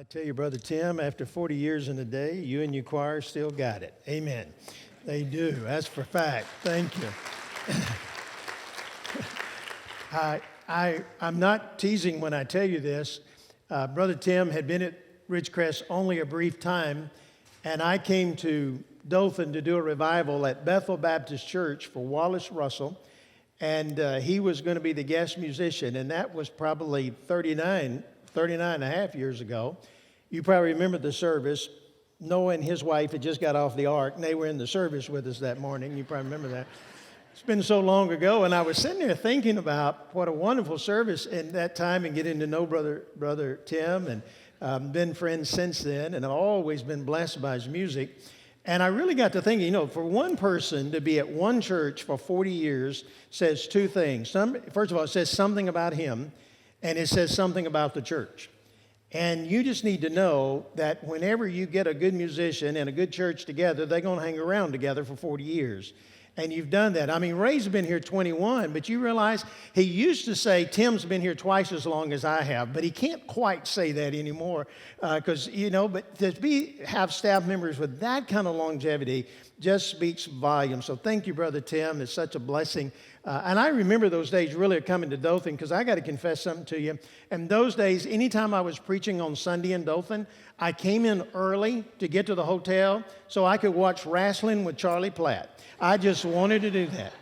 I tell you, Brother Tim, after 40 years in a day, you and your choir still got it. Amen. They do. That's for fact. Thank you. I'm not teasing when I tell you this. Brother Tim had been at Ridgecrest only a brief time, and I came to Dothan to do a revival at Bethel Baptist Church for Wallace Russell, and he was going to be the guest musician, and that was probably 39 and a half years ago. You probably remember the service. Noah and his wife had just got off the ark, and they were in the service with us that morning. You probably remember that. It's been so long ago, and I was sitting there thinking about what a wonderful service in that time and getting to know Brother Tim, and been friends since then, and I've always been blessed by his music. And I really got to thinking, for one person to be at one church for 40 years says two things. First of all, it says something about him, and it says something about the church. And you just need to know that whenever you get a good musician and a good church together, they're going to hang around together for 40 years. And you've done that. I mean, Ray's been here 21, but you realize he used to say Tim's been here twice as long as I have, but he can't quite say that anymore because, but to have staff members with that kind of longevity just speaks volumes. So thank you, Brother Tim. It's such a blessing. And I remember those days really coming to Dothan because I got to confess something to you. And those days, anytime I was preaching on Sunday in Dothan, I came in early to get to the hotel so I could watch wrestling with Charlie Platt. I just wanted to do that.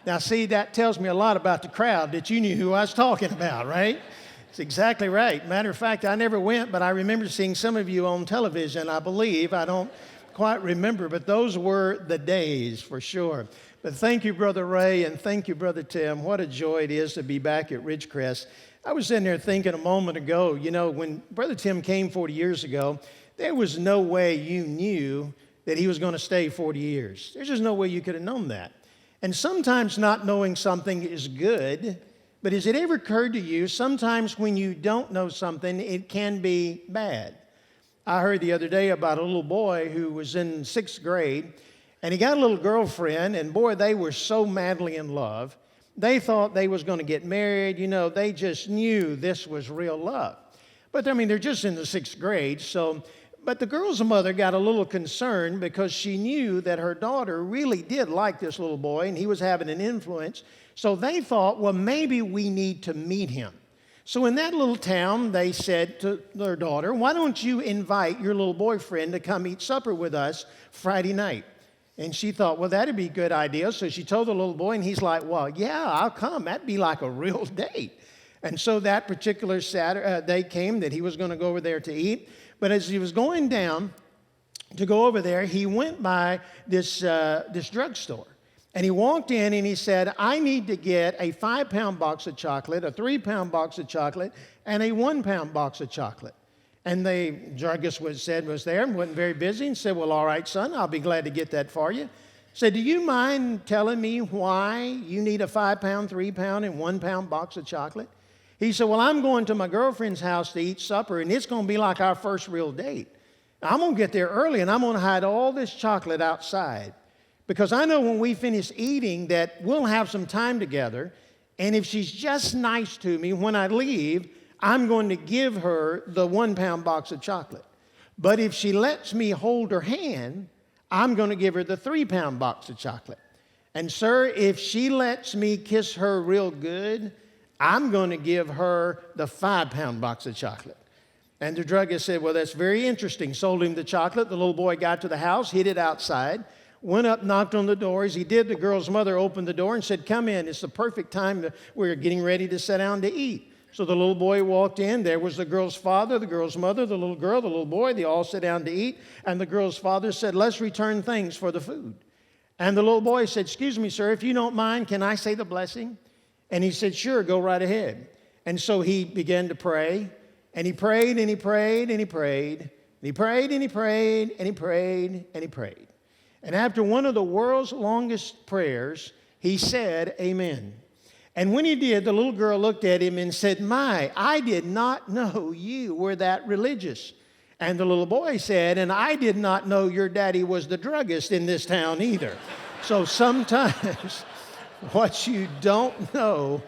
Now, see, that tells me a lot about the crowd that you knew who I was talking about, right? It's exactly right. Matter of fact, I never went, but I remember seeing some of you on television, I believe. I don't quite remember, but those were the days for sure. But thank you, Brother Ray, and thank you, Brother Tim. What a joy it is to be back at Ridgecrest. I was sitting there thinking a moment ago, when Brother Tim came 40 years ago, there was no way you knew that he was going to stay 40 years. There's just no way you could have known that. And sometimes not knowing something is good, but has it ever occurred to you, sometimes when you don't know something, it can be bad? I heard the other day about a little boy who was in 6th grade, and he got a little girlfriend, and boy, they were so madly in love. They thought they was going to get married. They just knew this was real love. But, they're just in the 6th grade, But the girl's mother got a little concerned because she knew that her daughter really did like this little boy, and he was having an influence. So they thought, well, maybe we need to meet him. So in that little town, they said to their daughter, why don't you invite your little boyfriend to come eat supper with us Friday night? And she thought, well, that'd be a good idea. So she told the little boy, and he's like, well, yeah, I'll come. That'd be like a real date. And so that particular day came that he was going to go over there to eat. But as he was going down to go over there, he went by this drugstore. And he walked in and he said, I need to get a 5-pound box of chocolate, a 3-pound box of chocolate, and a 1-pound box of chocolate. And the druggist was there and wasn't very busy and said, well, all right, son, I'll be glad to get that for you. Said, do you mind telling me why you need a 5-pound, 3-pound, and 1-pound box of chocolate? He said, well, I'm going to my girlfriend's house to eat supper, and it's going to be like our first real date. I'm going to get there early, and I'm going to hide all this chocolate outside because I know when we finish eating that we'll have some time together, and if she's just nice to me when I leave, I'm going to give her the 1-pound box of chocolate. But if she lets me hold her hand, I'm going to give her the 3-pound box of chocolate. And sir, if she lets me kiss her real good, I'm going to give her the 5-pound box of chocolate. And the druggist said, well, that's very interesting. Sold him the chocolate. The little boy got to the house, hid it outside, went up, knocked on the door. As he did, the girl's mother opened the door and said, come in. It's the perfect time. We're getting ready to sit down to eat. So the little boy walked in. There was the girl's father, the girl's mother, the little girl, the little boy. They all sat down to eat. And the girl's father said, let's return things for the food. And the little boy said, excuse me, sir, if you don't mind, can I say the blessing? And he said, sure, go right ahead. And so he began to pray, and he prayed, and he prayed, and he prayed, and he prayed, and he prayed, and he prayed, and he prayed. And after one of the world's longest prayers, he said, amen. And when he did, the little girl looked at him and said, my, I did not know you were that religious. And the little boy said, and I did not know your daddy was the druggist in this town either. So sometimes what you don't know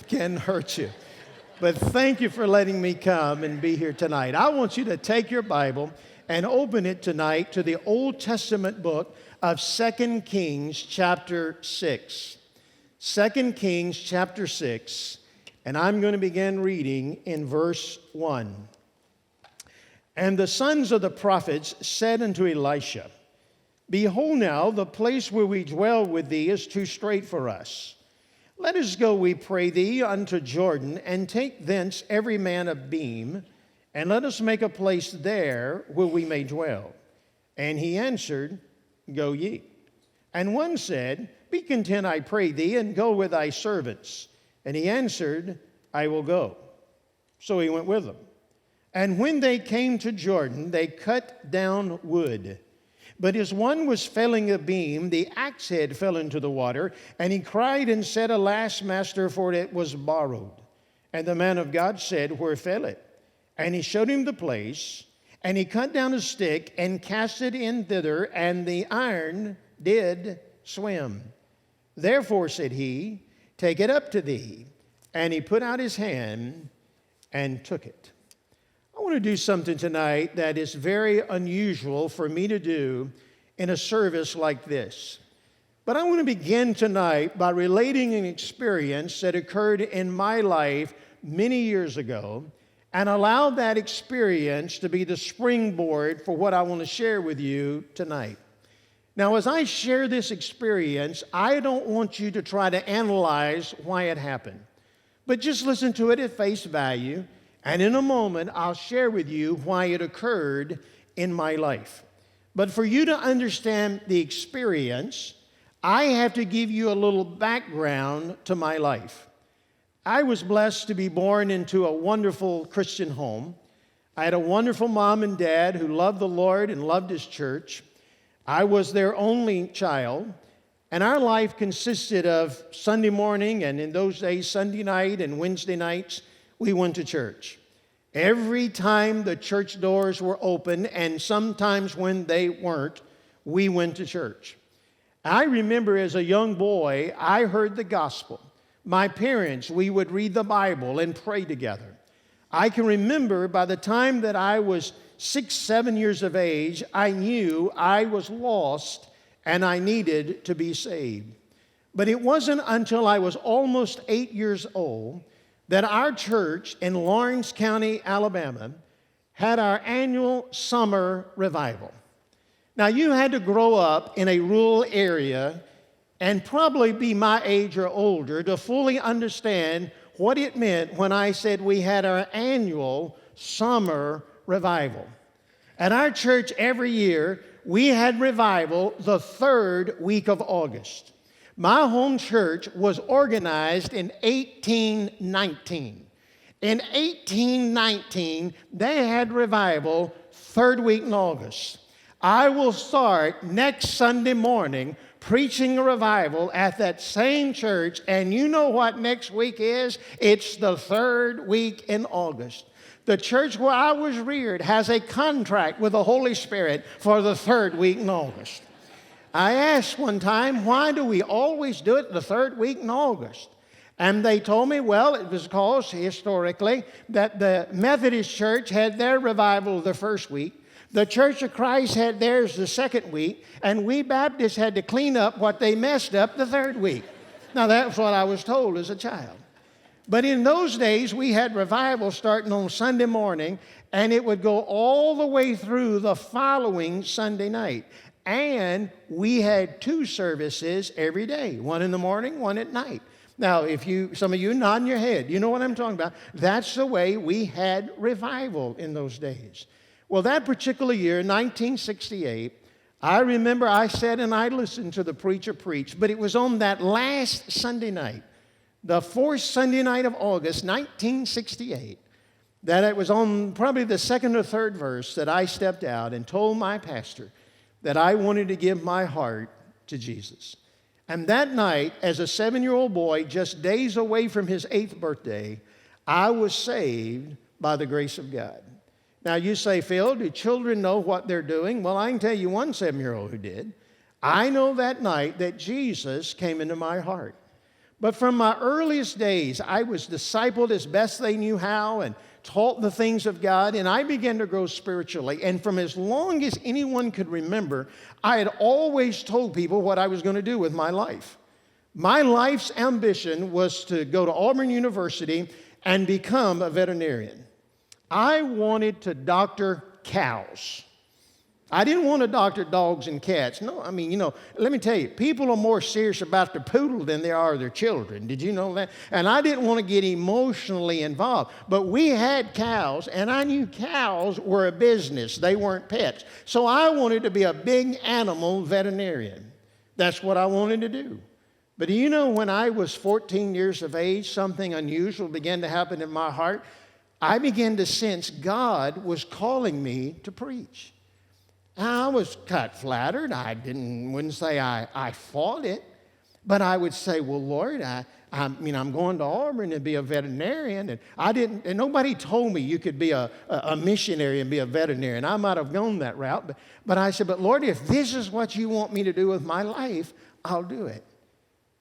can hurt you. But thank you for letting me come and be here tonight. I want you to take your Bible and open it tonight to the Old Testament book of 2 Kings chapter 6. 2 Kings chapter 6, and I'm going to begin reading in verse 1. And the sons of the prophets said unto Elisha, Behold now, the place where we dwell with thee is too strait for us. Let us go, we pray thee, unto Jordan, and take thence every man a beam, and let us make a place there where we may dwell. And he answered, Go ye. And one said, Be content, I pray thee, and go with thy servants. And he answered, I will go. So he went with them. And when they came to Jordan, they cut down wood. But as one was felling a beam, the axe head fell into the water, and he cried and said, Alas, master, for it was borrowed. And the man of God said, Where fell it? And he showed him the place, and he cut down a stick and cast it in thither, and the iron did swim. Therefore, said he, Take it up to thee. And he put out his hand and took it. I want to do something tonight that is very unusual for me to do in a service like this. But I want to begin tonight by relating an experience that occurred in my life many years ago, and allow that experience to be the springboard for what I want to share with you tonight. Now, as I share this experience, I don't want you to try to analyze why it happened, but just listen to it at face value. And in a moment, I'll share with you why it occurred in my life. But for you to understand the experience, I have to give you a little background to my life. I was blessed to be born into a wonderful Christian home. I had a wonderful mom and dad who loved the Lord and loved His church. I was their only child, and our life consisted of Sunday morning, and in those days, Sunday night and Wednesday nights, we went to church. Every time the church doors were open, and sometimes when they weren't, we went to church. I remember as a young boy, I heard the gospel. My parents, we would read the Bible and pray together. I can remember by the time that I was 6, 7 years of age, I knew I was lost and I needed to be saved. But it wasn't until I was almost 8 years old that our church in Lawrence County, Alabama, had our annual summer revival. Now, you had to grow up in a rural area and probably be my age or older to fully understand what it meant when I said we had our annual summer revival. At our church every year, we had revival the third week of August. My home church was organized in 1819. In 1819, they had revival third week in August. I will start next Sunday morning preaching a revival at that same church, and you know what next week is? It's the third week in August. The church where I was reared has a contract with the Holy Spirit for the third week in August. I asked one time, why do we always do it the third week in August? And they told me, well, it was because historically that the Methodist Church had their revival the first week, the Church of Christ had theirs the second week, and we Baptists had to clean up what they messed up the third week. Now, that's what I was told as a child. But in those days, we had revival starting on Sunday morning, and it would go all the way through the following Sunday night. And we had 2 services every day, one in the morning, one at night. Now, some of you nodding your head, you know what I'm talking about. That's the way we had revival in those days. Well, that particular year, 1968, I remember I sat and I listened to the preacher preach, but it was on that last Sunday night, the 4th Sunday night of August, 1968, that it was on probably the 2nd or 3rd verse that I stepped out and told my pastor that I wanted to give my heart to Jesus. And that night, as a 7-year-old boy, just days away from his 8th birthday, I was saved by the grace of God. Now you say, Phil, do children know what they're doing? Well, I can tell you one 7-year-old who did. I know that night that Jesus came into my heart. But from my earliest days, I was discipled as best they knew how and taught the things of God, and I began to grow spiritually. And from as long as anyone could remember, I had always told people what I was going to do with my life. My life's ambition was to go to Auburn University and become a veterinarian. I wanted to doctor cows. I didn't want to doctor dogs and cats. No, I mean, let me tell you, people are more serious about their poodle than they are their children. Did you know that? And I didn't want to get emotionally involved. But we had cows, and I knew cows were a business. They weren't pets. So I wanted to be a big animal veterinarian. That's what I wanted to do. But do you know, when I was 14 years of age, something unusual began to happen in my heart. I began to sense God was calling me to preach. I was kind of flattered. I wouldn't say I fought it, but I would say, well, Lord, I'm going to Auburn to be a veterinarian, and nobody told me you could be a missionary and be a veterinarian. I might have gone that route, but I said, but Lord, if this is what you want me to do with my life, I'll do it.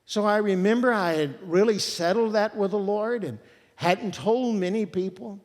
So I remember I had really settled that with the Lord and hadn't told many people.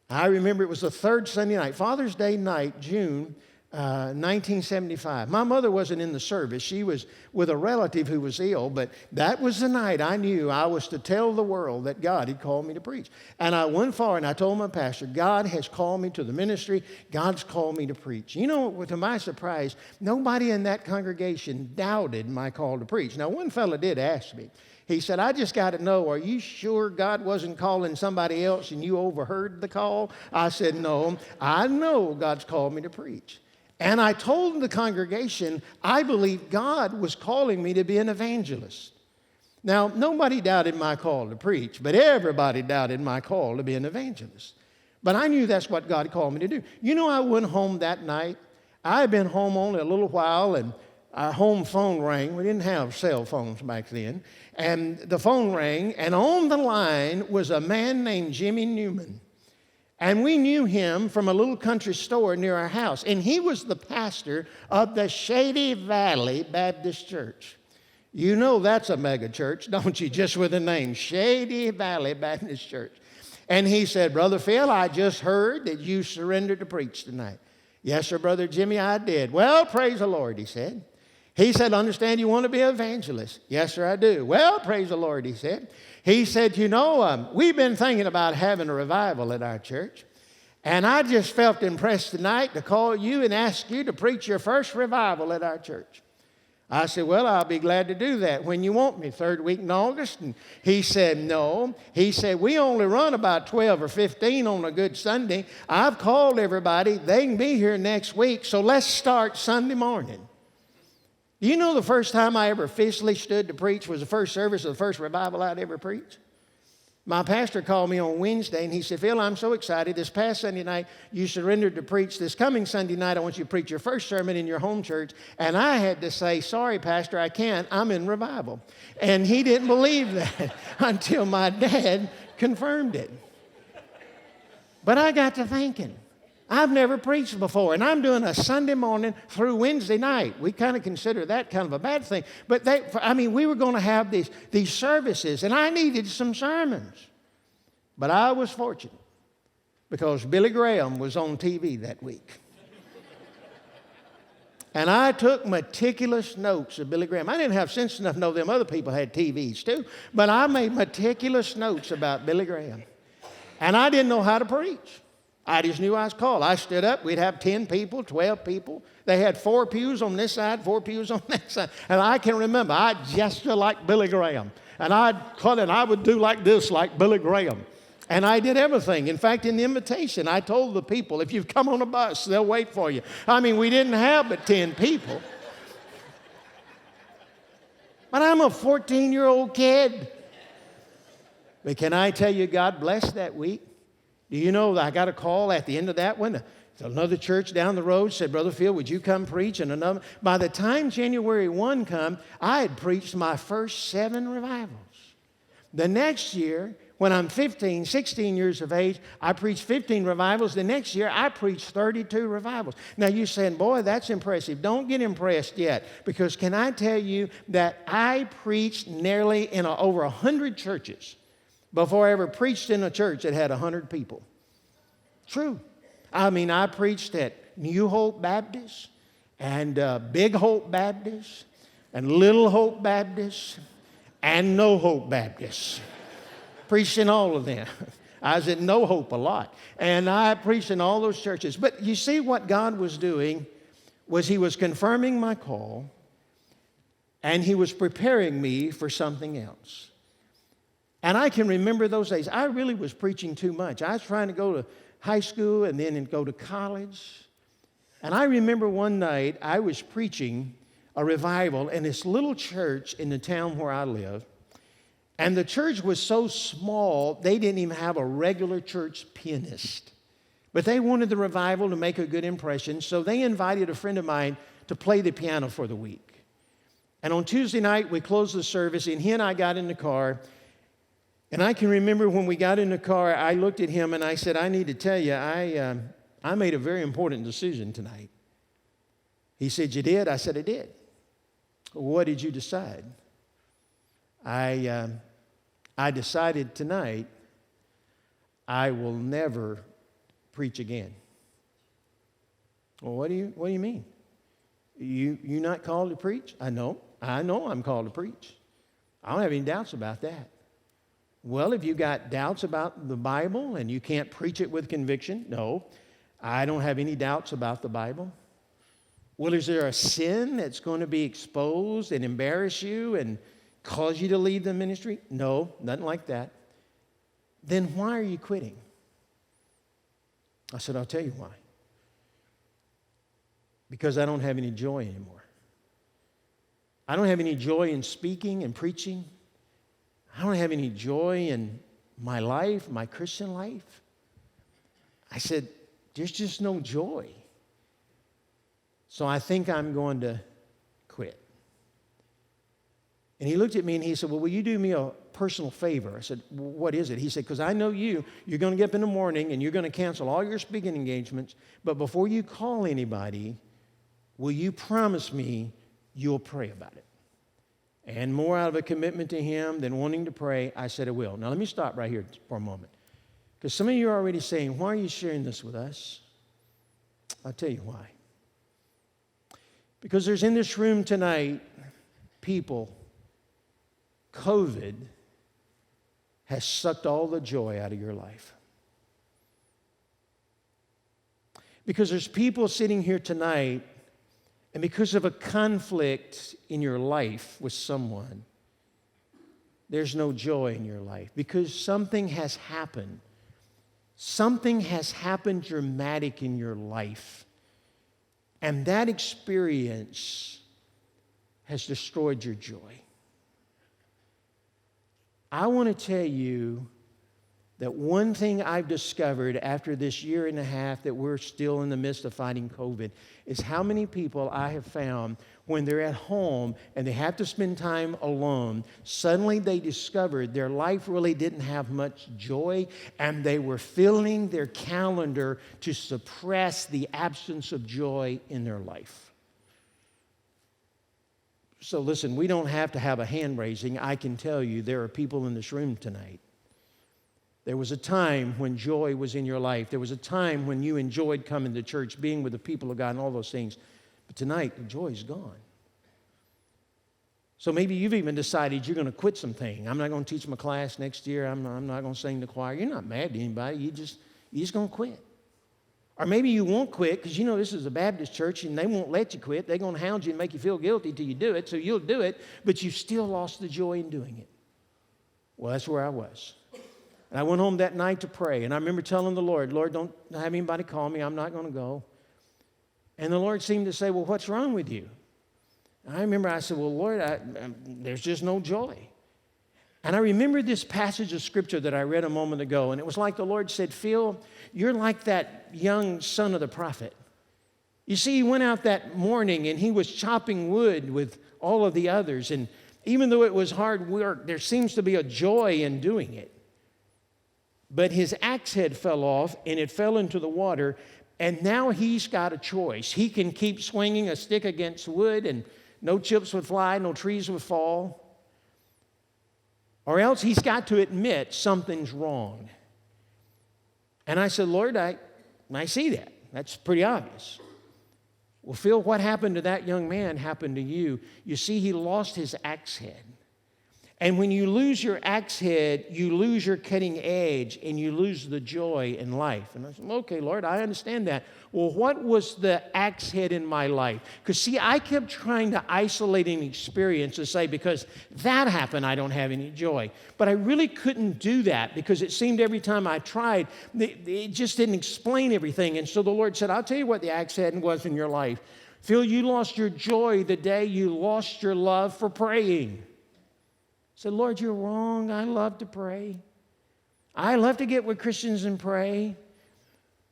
I remember it was the third Sunday night, Father's Day night, June 1975. My mother wasn't in the service. She was with a relative who was ill, but that was the night I knew I was to tell the world that God had called me to preach. And I went forward and I told my pastor, God has called me to the ministry. God's called me to preach. You know, to my surprise, nobody in that congregation doubted my call to preach. Now, one fellow did ask me. He said, I just got to know, are you sure God wasn't calling somebody else and you overheard the call? I said, no, I know God's called me to preach. And I told the congregation, I believe God was calling me to be an evangelist. Now, nobody doubted my call to preach, but everybody doubted my call to be an evangelist. But I knew that's what God called me to do. You know, I went home that night. I had been home only a little while, and our home phone rang. We didn't have cell phones back then. And the phone rang, and on the line was a man named Jimmy Newman. And we knew him from a little country store near our house. And he was the pastor of the Shady Valley Baptist Church. You know that's a mega church, don't you? Just with the name, Shady Valley Baptist Church. And he said, Brother Phil, I just heard that you surrendered to preach tonight. Yes, sir, Brother Jimmy, I did. Well, praise the Lord, he said. He said, understand you want to be an evangelist. Yes, sir, I do. Well, praise the Lord, he said. He said, we've been thinking about having a revival at our church. And I just felt impressed tonight to call you and ask you to preach your first revival at our church. I said, well, I'll be glad to do that when you want me, third week in August. And he said, no. He said, we only run about 12 or 15 on a good Sunday. I've called everybody. They can be here next week, so let's start Sunday morning. You know, the first time I ever officially stood to preach was the first service of the first revival I'd ever preached. My pastor called me on Wednesday, and he said, Phil, I'm so excited. This past Sunday night, you surrendered to preach. This coming Sunday night, I want you to preach your first sermon in your home church. And I had to say, sorry, Pastor, I can't. I'm in revival. And he didn't believe that until my dad confirmed it. But I got to thinking, I've never preached before, and I'm doing a Sunday morning through Wednesday night. We kind of consider that kind of a bad thing. But we were going to have these services, and I needed some sermons. But I was fortunate because Billy Graham was on TV that week. And I took meticulous notes of Billy Graham. I didn't have sense enough to know them other people had TVs too, but I made meticulous notes about Billy Graham. And I didn't know how to preach. I just knew I was called. I stood up. We'd have 10 people, 12 people. They had 4 pews on this side, 4 pews on that side. And I can remember, I gestured like Billy Graham. And I would do like this, like Billy Graham. And I did everything. In fact, in the invitation, I told the people, if you come on a bus, they'll wait for you. We didn't have but 10 people. But I'm a 14-year-old kid. But can I tell you, God blessed that week? Do you know that I got a call at the end of that one? Another church down the road said, Brother Phil, would you come preach? And another. By the time January 1 come, I had preached my first 7 revivals. The next year, When I'm 15, 16 years of age, I preach 15 revivals. The next year, I preach 32 revivals. Now, you're saying, boy, that's impressive. Don't get impressed yet, because can I tell you that I preached nearly in over 100 churches before I ever preached in a church that had 100 people. True. I mean, I preached at New Hope Baptist and Big Hope Baptist and Little Hope Baptist and No Hope Baptist. Preached in all of them. I was at No Hope a lot. And I preached in all those churches. But you see, what God was doing was He was confirming my call, and He was preparing me for something else. And I can remember those days. I really was preaching too much. I was trying to go to high school and then go to college. And I remember one night I was preaching a revival in this little church in the town where I live. And the church was so small, they didn't even have a regular church pianist. But they wanted the revival to make a good impression, so they invited a friend of mine to play the piano for the week. And on Tuesday night, we closed the service, and he and I got in the car. And I can remember when we got in the car, I looked at him and I said, I need to tell you, I made a very important decision tonight. He said, you did? I said, I did. What did you decide? I decided tonight I will never preach again. Well, what do you mean? You not called to preach? I know I'm called to preach. I don't have any doubts about that. Well, if you got doubts about the Bible and you can't preach it with conviction, no, I don't have any doubts about the Bible. Well, is there a sin that's going to be exposed and embarrass you and cause you to leave the ministry? No, nothing like that. Then why are you quitting? I said, I'll tell you why. Because I don't have any joy anymore. I don't have any joy in speaking and preaching. I don't have any joy in my life, my Christian life. I said, there's just no joy. So I think I'm going to quit. And he looked at me and he said, well, will you do me a personal favor? I said, what is it? He said, because I know you're going to get up in the morning and you're going to cancel all your speaking engagements, but before you call anybody, will you promise me you'll pray about it? And more out of a commitment to him than wanting to pray, I said I will. Now let me stop right here for a moment. Because some of you are already saying, why are you sharing this with us? I'll tell you why. Because there's in this room tonight people, COVID has sucked all the joy out of your life. Because there's people sitting here tonight, and because of a conflict in your life with someone, there's no joy in your life. Because something has happened. Something has happened dramatic in your life. And that experience has destroyed your joy. I want to tell you that one thing I've discovered after this year and a half that we're still in the midst of fighting COVID is how many people I have found when they're at home and they have to spend time alone, suddenly they discovered their life really didn't have much joy, and they were filling their calendar to suppress the absence of joy in their life. So listen, we don't have to have a hand raising. I can tell you there are people in this room tonight. There was a time when joy was in your life. There was a time when you enjoyed coming to church, being with the people of God and all those things. But tonight, the joy is gone. So maybe you've even decided you're going to quit something. I'm not going to teach my class next year. I'm not going to sing the choir. You're not mad at anybody. You're just going to quit. Or maybe you won't quit because you know this is a Baptist church and they won't let you quit. They're going to hound you and make you feel guilty till you do it. So you'll do it, but you still lost the joy in doing it. Well, that's where I was. And I went home that night to pray. And I remember telling the Lord, don't have anybody call me. I'm not going to go. And the Lord seemed to say, well, what's wrong with you? And I remember I said, well, Lord, there's just no joy. And I remember this passage of Scripture that I read a moment ago. And it was like the Lord said, Phil, you're like that young son of the prophet. You see, he went out that morning and he was chopping wood with all of the others. And even though it was hard work, there seems to be a joy in doing it. but his axe head fell off and it fell into the water, and now he's got a choice. He can keep swinging a stick against wood and no chips would fly, no trees would fall, or else he's got to admit something's wrong. And I said, Lord, I see that. That's pretty obvious. Well, Phil, what happened to that young man happened to you. You see, he lost his axe head. And when you lose your axe head, you lose your cutting edge and you lose the joy in life. And I said, okay, Lord, I understand that. Well, what was the axe head in my life? Because, see, I kept trying to isolate an experience to say, because that happened, I don't have any joy. But I really couldn't do that because it seemed every time I tried, it just didn't explain everything. And so the Lord said, I'll tell you what the axe head was in your life. Phil, you lost your joy the day you lost your love for praying. I said, Lord, you're wrong. I love to pray. I love to get with Christians and pray.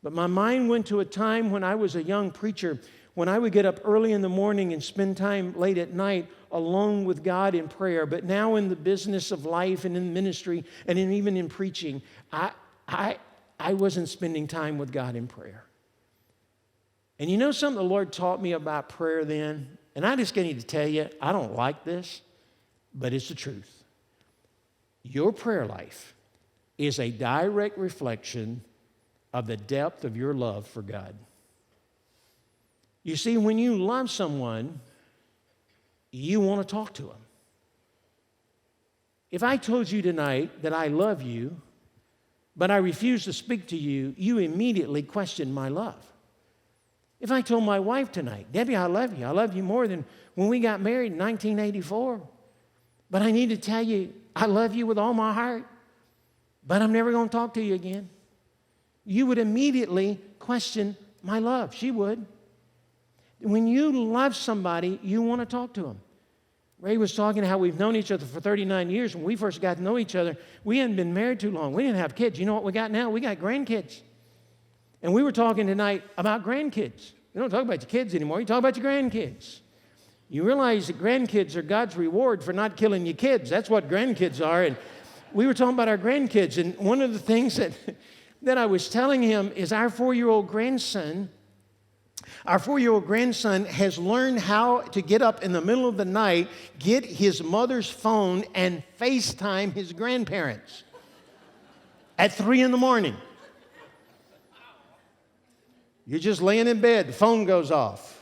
But my mind went to a time when I was a young preacher, when I would get up early in the morning and spend time late at night alone with God in prayer. But now in the business of life and in ministry and even in preaching, I wasn't spending time with God in prayer. And you know something the Lord taught me about prayer then? And I just need to tell you, I don't like this, but it's the truth. Your prayer life is a direct reflection of the depth of your love for God. You see, when you love someone, you want to talk to them. If I told you tonight that I love you, but I refuse to speak to you, you immediately question my love. If I told my wife tonight, Debbie, I love you more than when we got married in 1984, but I need to tell you, I love you with all my heart, but I'm never going to talk to you again, you would immediately question my love. She would. When you love somebody, you want to talk to them. Ray was talking how we've known each other for 39 years. When we first got to know each other, we hadn't been married too long. We didn't have kids. You know what we got now? We got grandkids. And we were talking tonight about grandkids. You don't talk about your kids anymore. You talk about your grandkids. You realize that grandkids are God's reward for not killing your kids. That's what grandkids are. And we were talking about our grandkids. And one of the things that I was telling him is our 4-year-old grandson has learned how to get up in the middle of the night, get his mother's phone, and FaceTime his grandparents at 3 in the morning. You're just laying in bed, the phone goes off.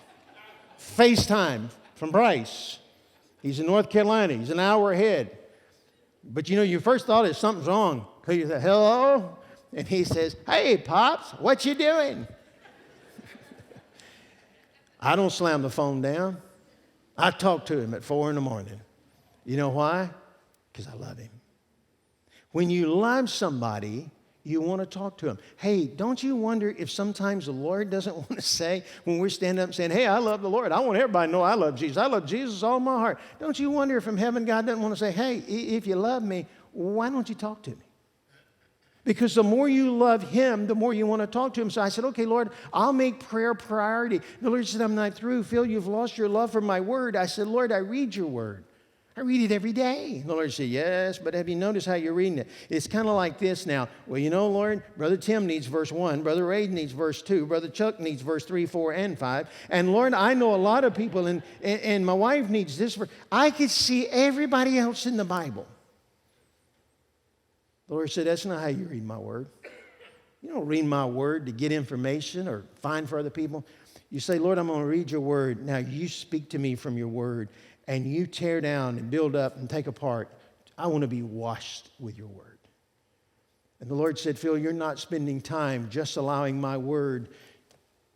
FaceTime from Bryce. He's in North Carolina. He's an hour ahead. But you know, your first thought is something's wrong. So you say, hello? And he says, hey, Pops, what you doing? I don't slam the phone down. I talk to him at 4 in the morning. You know why? Because I love him. When you love somebody, you want to talk to him. Hey, don't you wonder if sometimes the Lord doesn't want to say, when we're standing up and saying, hey, I love the Lord. I want everybody to know I love Jesus. I love Jesus with all my heart. Don't you wonder if from heaven God doesn't want to say, hey, if you love me, why don't you talk to me? Because the more you love him, the more you want to talk to him. So I said, okay, Lord, I'll make prayer a priority. The Lord said, I'm not through. Phil, you've lost your love for my word. I said, Lord, I read your word. I read it every day. The Lord said, yes, but have you noticed how you're reading it? It's kind of like this now. Well, you know, Lord, Brother Tim needs verse 1. Brother Ray needs verse 2. Brother Chuck needs verse 3, 4, and 5. And Lord, I know a lot of people, and my wife needs this verse. I could see everybody else in the Bible. The Lord said, that's not how you read my word. You don't read my word to get information or find for other people. You say, Lord, I'm going to read your word. Now you speak to me from your word. And you tear down and build up and take apart. I want to be washed with your word. And the Lord said, Phil, you're not spending time just allowing my word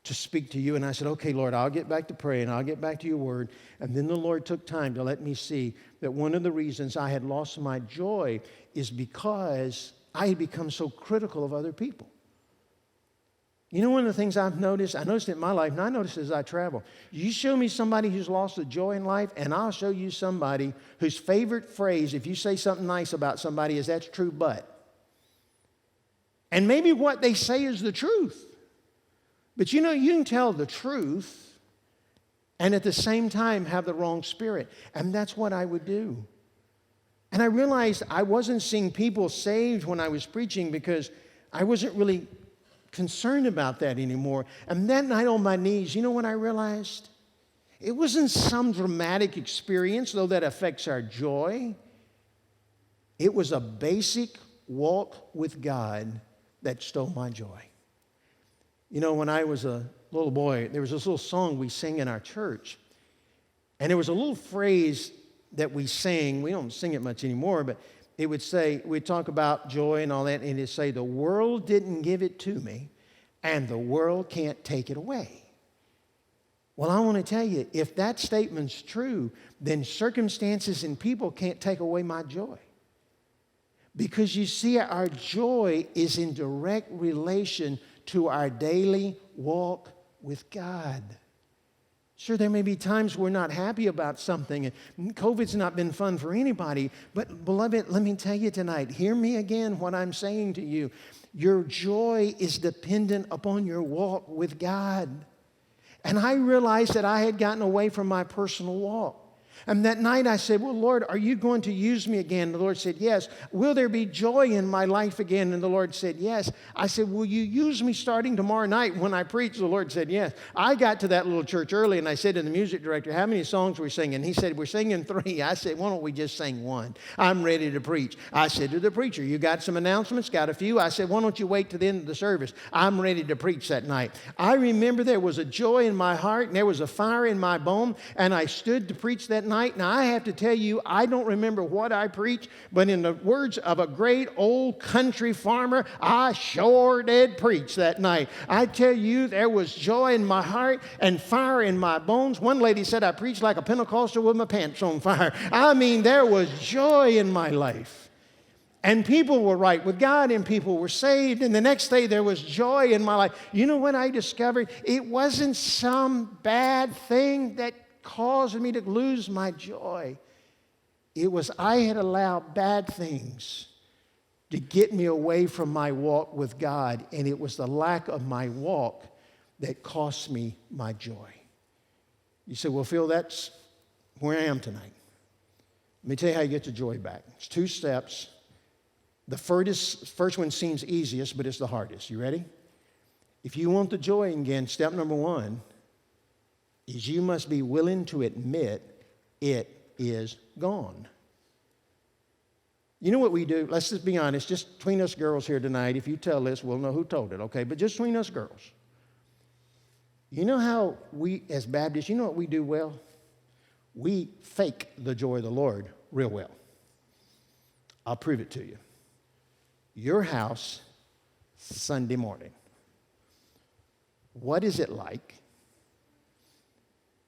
to speak to you. And I said, okay, Lord, I'll get back to praying. I'll get back to your word. And then the Lord took time to let me see that one of the reasons I had lost my joy is because I had become so critical of other people. You know, one of the things I noticed it in my life, and I noticed as I travel. You show me somebody who's lost the joy in life, and I'll show you somebody whose favorite phrase, if you say something nice about somebody, is that's true, but. And maybe what they say is the truth. But you know, you can tell the truth and at the same time have the wrong spirit. And that's what I would do. And I realized I wasn't seeing people saved when I was preaching because I wasn't really concerned about that anymore. And that night on my knees, you know what I realized? It wasn't some dramatic experience, though that affects our joy. It was a basic walk with God that stole my joy. You know, when I was a little boy, there was this little song we sang in our church. And there was a little phrase that we sang. We don't sing it much anymore, but it would say, we'd talk about joy and all that, and it'd say, the world didn't give it to me, and the world can't take it away. Well, I want to tell you, if that statement's true, then circumstances and people can't take away my joy. Because you see, our joy is in direct relation to our daily walk with God. Sure, there may be times we're not happy about something, and COVID's not been fun for anybody, but beloved, let me tell you tonight, hear me again what I'm saying to you. Your joy is dependent upon your walk with God. And I realized that I had gotten away from my personal walk. And that night I said, well, Lord, are you going to use me again? The Lord said, yes. Will there be joy in my life again? And the Lord said, yes. I said, will you use me starting tomorrow night when I preach? The Lord said, yes. I got to that little church early and I said to the music director, how many songs are we singing? He said, we're singing 3. I said, why don't we just sing 1? I'm ready to preach. I said to the preacher, you got some announcements? Got a few? I said, why don't you wait to the end of the service? I'm ready to preach that night. I remember there was a joy in my heart and there was a fire in my bone, and I stood to preach that night. Now, I have to tell you, I don't remember what I preached, but in the words of a great old country farmer, I sure did preach that night. I tell you, there was joy in my heart and fire in my bones. One lady said I preached like a Pentecostal with my pants on fire. I mean, there was joy in my life. And people were right with God, and people were saved. And the next day, there was joy in my life. You know what I discovered? It wasn't some bad thing that caused me to lose my joy. It was I had allowed bad things to get me away from my walk with God, and it was the lack of my walk that cost me my joy. You say, well, Phil, that's where I am tonight. Let me tell you how you get your joy back. It's 2 steps. The first one seems easiest, but it's the hardest. You ready? If you want the joy again, step number 1 is you must be willing to admit it is gone. You know what we do? Let's just be honest, just between us girls here tonight. If you tell this, we'll know who told it, okay? But just between us girls. You know how we, as Baptists, you know what we do well? We fake the joy of the Lord real well. I'll prove it to you. Your house, Sunday morning. What is it like?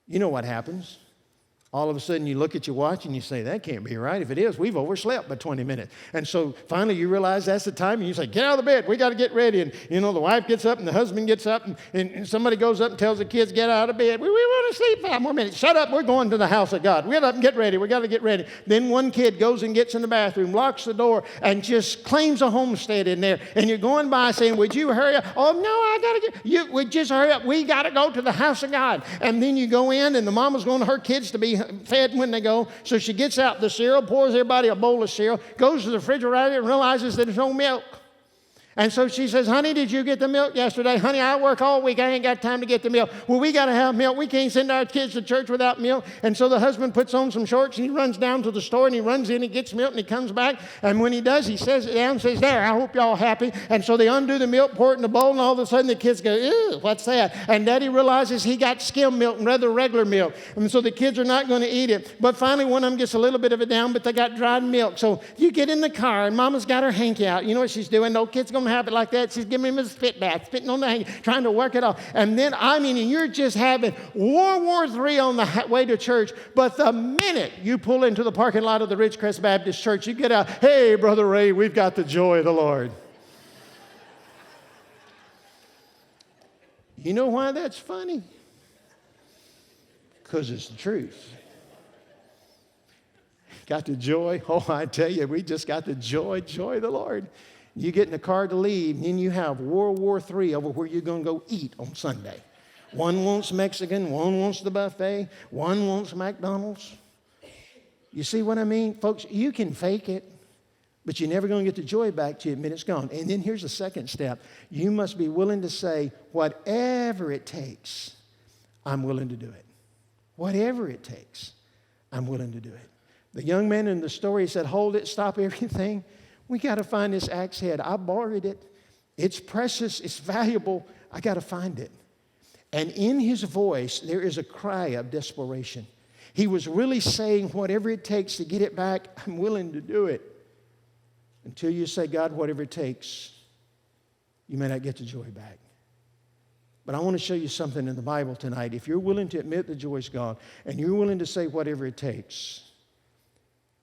You know what happens. All of a sudden you look at your watch and you say, that can't be right. If it is, we've overslept by 20 minutes. And so finally you realize that's the time and you say, get out of the bed, we got to get ready. And you know, the wife gets up and the husband gets up and somebody goes up and tells the kids, get out of bed. We want to sleep 5 more minutes. Shut up, we're going to the house of God. Get up and get ready, we got to get ready. Then one kid goes and gets in the bathroom, locks the door, and just claims a homestead in there. And you're going by saying, would you hurry up? Oh, no, I got to get, you would just hurry up. We got to go to the house of God. And then you go in and the mama's going to her kids to be fed when they go. So she gets out the cereal, pours everybody a bowl of cereal, goes to the refrigerator and realizes that there's no milk. And so she says, honey, did you get the milk yesterday? Honey, I work all week. I ain't got time to get the milk. Well, we got to have milk. We can't send our kids to church without milk. And so the husband puts on some shorts and he runs down to the store and he runs in, he gets milk and he comes back. And when he does, he says it down and says, there, I hope y'all happy. And so they undo the milk, pour it in the bowl, and all of a sudden the kids go, ew, what's that? And daddy realizes he got skim milk and rather regular milk. And so the kids are not going to eat it. But finally one of them gets a little bit of it down, but they got dried milk. So you get in the car and mama's got her hanky out. You know what she's doing? No kid's going to have it like that. She's giving him a spit bath, spitting on the hanky, trying to work it off. And then, you're just having World War III on the way to church. But the minute you pull into the parking lot of the Ridgecrest Baptist Church, you get out, hey, Brother Ray, we've got the joy of the Lord. You know why that's funny? Because it's the truth. Got the joy? Oh, I tell you, we just got the joy of the Lord. You get in the car to leave, and then you have World War III over where you're going to go eat on Sunday. One wants Mexican, one wants the buffet, one wants McDonald's. You see what I mean? Folks, you can fake it, but you're never going to get the joy back till you admit it's gone. And then here's the second step. You must be willing to say, whatever it takes, I'm willing to do it. Whatever it takes, I'm willing to do it. The young man in the story said, hold it, stop everything. We got to find this axe head. I borrowed it. It's precious. It's valuable. I got to find it. And in his voice, there is a cry of desperation. He was really saying, whatever it takes to get it back, I'm willing to do it. Until you say, God, whatever it takes, you may not get the joy back. But I want to show you something in the Bible tonight. If you're willing to admit the joy's gone, and you're willing to say whatever it takes,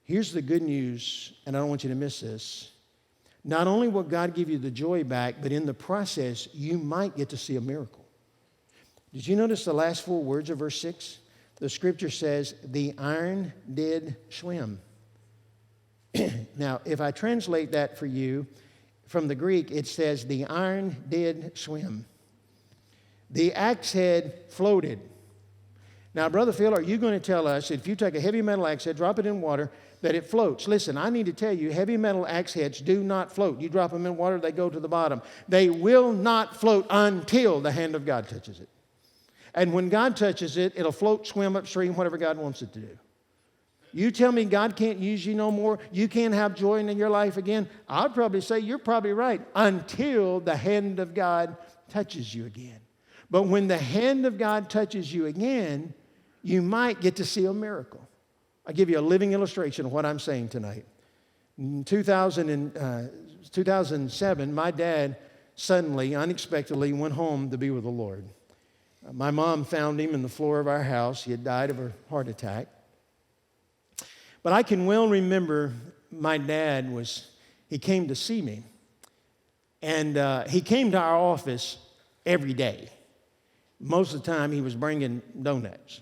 here's the good news, and I don't want you to miss this. Not only will God give you the joy back, but in the process, you might get to see a miracle. Did you notice the last 4 words of verse 6? The scripture says, the iron did swim. Now, if I translate that for you, from the Greek, it says, the iron did swim. The axe head floated. Now, Brother Phil, are you going to tell us that if you take a heavy metal axe head, drop it in water, that it floats? Listen, I need to tell you, heavy metal axe heads do not float. You drop them in water, they go to the bottom. They will not float until the hand of God touches it. And when God touches it, it'll float, swim upstream, whatever God wants it to do. You tell me God can't use you no more, you can't have joy in your life again, I'd probably say you're probably right, until the hand of God touches you again. But when the hand of God touches you again, you might get to see a miracle. I'll give you a living illustration of what I'm saying tonight. In 2007, my dad suddenly, unexpectedly went home to be with the Lord. My mom found him in the floor of our house. He had died of a heart attack. But I can well remember my dad he came to see me. And he came to our office every day. Most of the time, he was bringing donuts.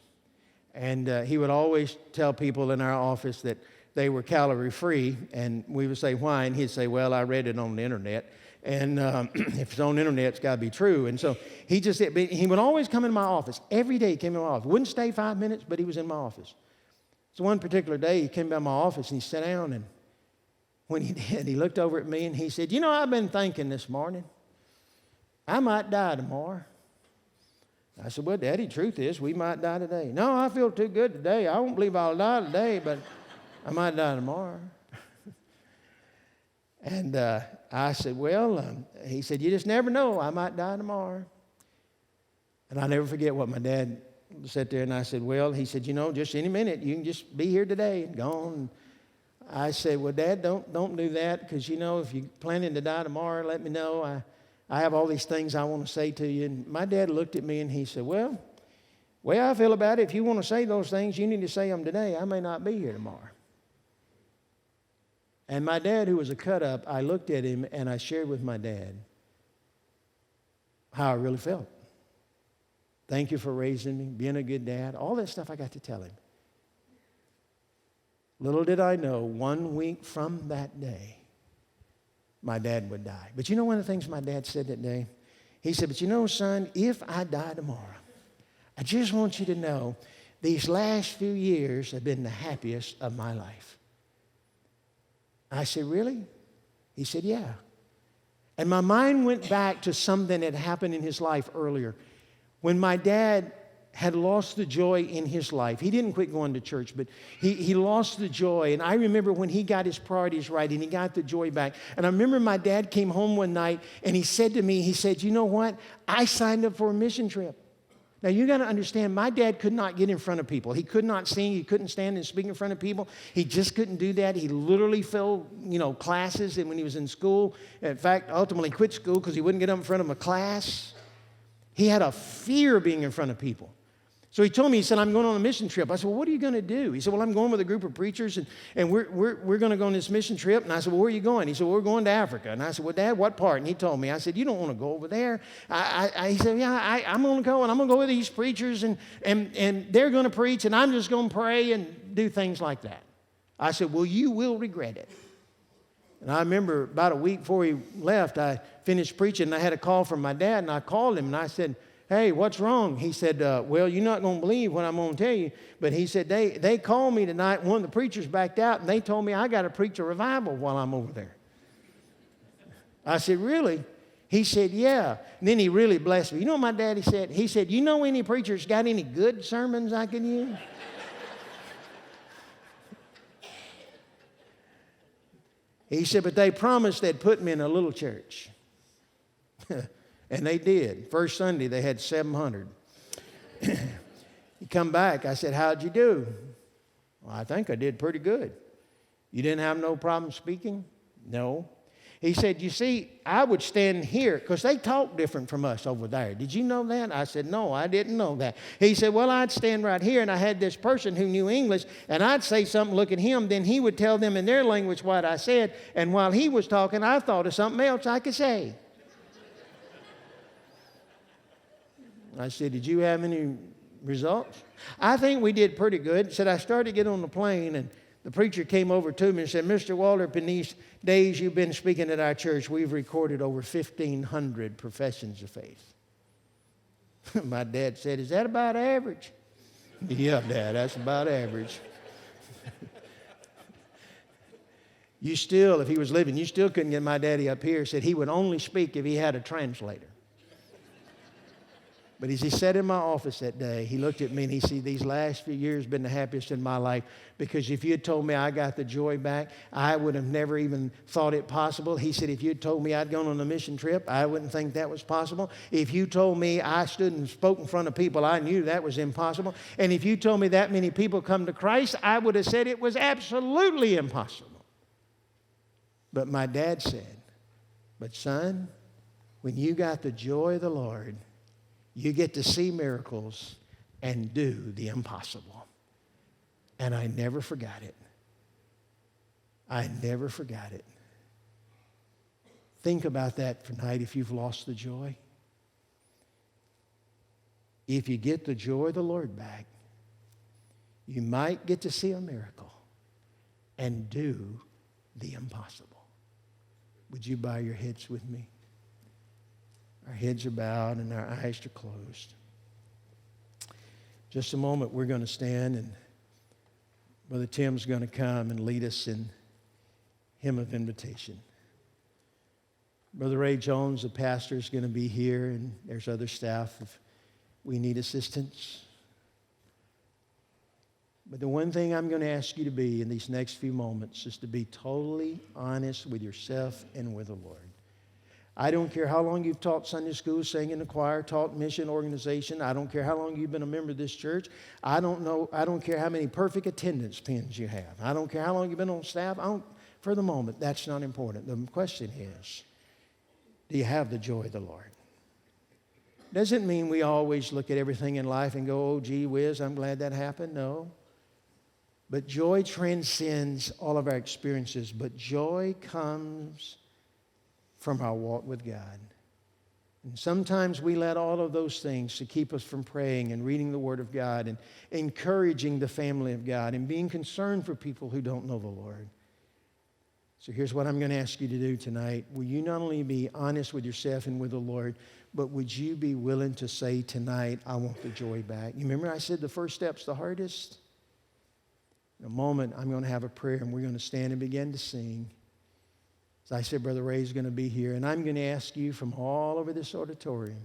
And he would always tell people in our office that they were calorie-free. And we would say, why? And he'd say, well, I read it on the internet. And if it's on the internet, it's got to be true. And so he would always come in my office. Every day he came in my office. Wouldn't stay 5 minutes, but he was in my office. So one particular day, he came by my office and he sat down. And when he did, he looked over at me and he said, I've been thinking this morning, I might die tomorrow. I said, well, Daddy, truth is, we might die today. No, I feel too good today. I won't believe I'll die today, but I might die tomorrow. And I said, well, he said, you just never know. I might die tomorrow. And I'll never forget what my dad sat there and I said, well, he said, just any minute, you can just be here today and gone. I said, well, Dad, don't do that because, if you're planning to die tomorrow, let me know. I have all these things I want to say to you. And my dad looked at me and he said, well, the way I feel about it, if you want to say those things, you need to say them today. I may not be here tomorrow. And my dad, who was a cut-up, I looked at him and I shared with my dad how I really felt. Thank you for raising me, being a good dad, all that stuff I got to tell him. Little did I know, 1 week from that day, my dad would die. But one of the things my dad said that day? He said, but son, if I die tomorrow, I just want you to know these last few years have been the happiest of my life. I said, really? He said, yeah. And my mind went back to something that happened in his life earlier. When my dad had lost the joy in his life. He didn't quit going to church, but he lost the joy. And I remember when he got his priorities right and he got the joy back. And I remember my dad came home one night and he said to me, he said, you know what? I signed up for a mission trip. Now, you got to understand, my dad could not get in front of people. He could not sing. He couldn't stand and speak in front of people. He just couldn't do that. He literally failed, classes and when he was in school. In fact, ultimately quit school because he wouldn't get up in front of a class. He had a fear of being in front of people. So he told me, he said, I'm going on a mission trip. I said, well, what are you going to do? He said, well, I'm going with a group of preachers, and we're going to go on this mission trip. And I said, well, where are you going? He said, well, we're going to Africa. And I said, well, Dad, what part? And he told me. I said, you don't want to go over there. He said, yeah, I'm going to go, and I'm going to go with these preachers, and they're going to preach, and I'm just going to pray and do things like that. I said, well, you will regret it. And I remember about a week before he left, I finished preaching, and I had a call from my dad, and I called him, and I said, hey, what's wrong? He said, well, you're not going to believe what I'm going to tell you. But he said, they called me tonight. One of the preachers backed out, and they told me I got to preach a revival while I'm over there. I said, really? He said, yeah. And then he really blessed me. You know what my daddy said? He said, you know any preachers got any good sermons I can use? He said, but they promised they'd put me in a little church. And they did. First Sunday, they had 700. He come back. I said, how'd you do? Well, I think I did pretty good. You didn't have no problem speaking? No. He said, you see, I would stand here, because they talk different from us over there. Did you know that? I said, no, I didn't know that. He said, well, I'd stand right here, and I had this person who knew English, and I'd say something, look at him, then he would tell them in their language what I said, and while he was talking, I thought of something else I could say. I said, did you have any results? I think we did pretty good. Said, I started to get on the plane, and the preacher came over to me and said, Mr. Waldrep, in these days you've been speaking at our church, we've recorded over 1,500 professions of faith. My dad said, is that about average? Yeah, Dad, that's about average. You still, if he was living, you still couldn't get my daddy up here. Said he would only speak if he had a translator. But as he sat in my office that day, he looked at me and he said, these last few years have been the happiest in my life, because if you had told me I got the joy back, I would have never even thought it possible. He said, if you had told me I'd gone on a mission trip, I wouldn't think that was possible. If you told me I stood and spoke in front of people, I knew that was impossible. And if you told me that many people come to Christ, I would have said it was absolutely impossible. But my dad said, but son, when you got the joy of the Lord, you get to see miracles and do the impossible. And I never forgot it. I never forgot it. Think about that tonight if you've lost the joy. If you get the joy of the Lord back, you might get to see a miracle and do the impossible. Would you bow your heads with me? Our heads are bowed and our eyes are closed. Just a moment, we're going to stand, and Brother Tim's going to come and lead us in hymn of invitation. Brother Ray Jones, the pastor, is going to be here, and there's other staff if we need assistance. But the one thing I'm going to ask you to be in these next few moments is to be totally honest with yourself and with the Lord. I don't care how long you've taught Sunday school, sang in the choir, taught mission organization. I don't care how long you've been a member of this church. I don't care how many perfect attendance pins you have. I don't care how long you've been on staff. For the moment, that's not important. The question is, do you have the joy of the Lord? Doesn't mean we always look at everything in life and go, oh, gee whiz, I'm glad that happened. No. But joy transcends all of our experiences. But joy comes from our walk with God. And sometimes we let all of those things to keep us from praying and reading the Word of God and encouraging the family of God and being concerned for people who don't know the Lord. So here's what I'm going to ask you to do tonight. Will you not only be honest with yourself and with the Lord, but would you be willing to say tonight, I want the joy back? You remember I said the first step's the hardest? In a moment, I'm going to have a prayer, and we're going to stand and begin to sing. As I said, Brother Ray's going to be here, and I'm going to ask you from all over this auditorium,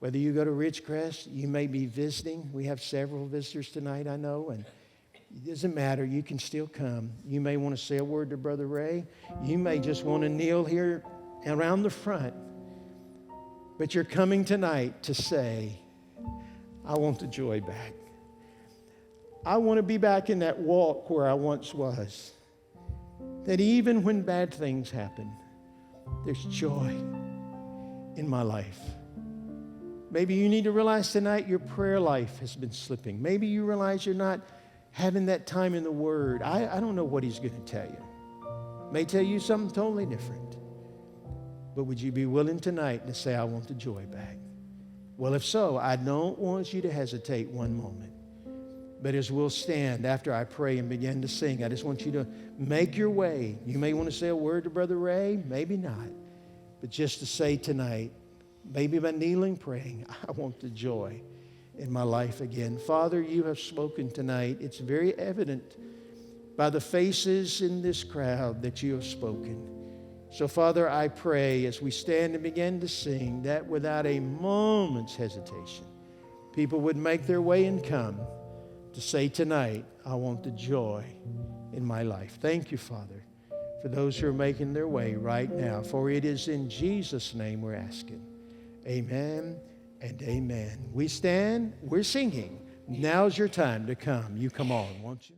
whether you go to Ridgecrest, you may be visiting. We have several visitors tonight, I know, and it doesn't matter. You can still come. You may want to say a word to Brother Ray. You may just want to kneel here around the front, but you're coming tonight to say, I want the joy back. I want to be back in that walk where I once was. That even when bad things happen, there's joy in my life. Maybe you need to realize tonight your prayer life has been slipping. Maybe you realize you're not having that time in the Word. I don't know what He's going to tell you. May tell you something totally different. But would you be willing tonight to say, I want the joy back? Well, if so, I don't want you to hesitate one moment. But as we'll stand after I pray and begin to sing, I just want you to make your way. You may want to say a word to Brother Ray, maybe not. But just to say tonight, maybe by kneeling, praying, I want the joy in my life again. Father, you have spoken tonight. It's very evident by the faces in this crowd that you have spoken. So, Father, I pray as we stand and begin to sing that without a moment's hesitation, people would make their way and come to say tonight, I want the joy in my life. Thank you, Father, for those who are making their way right now. For it is in Jesus' name we're asking. Amen and amen. We stand, we're singing. Now's your time to come. You come on, won't you?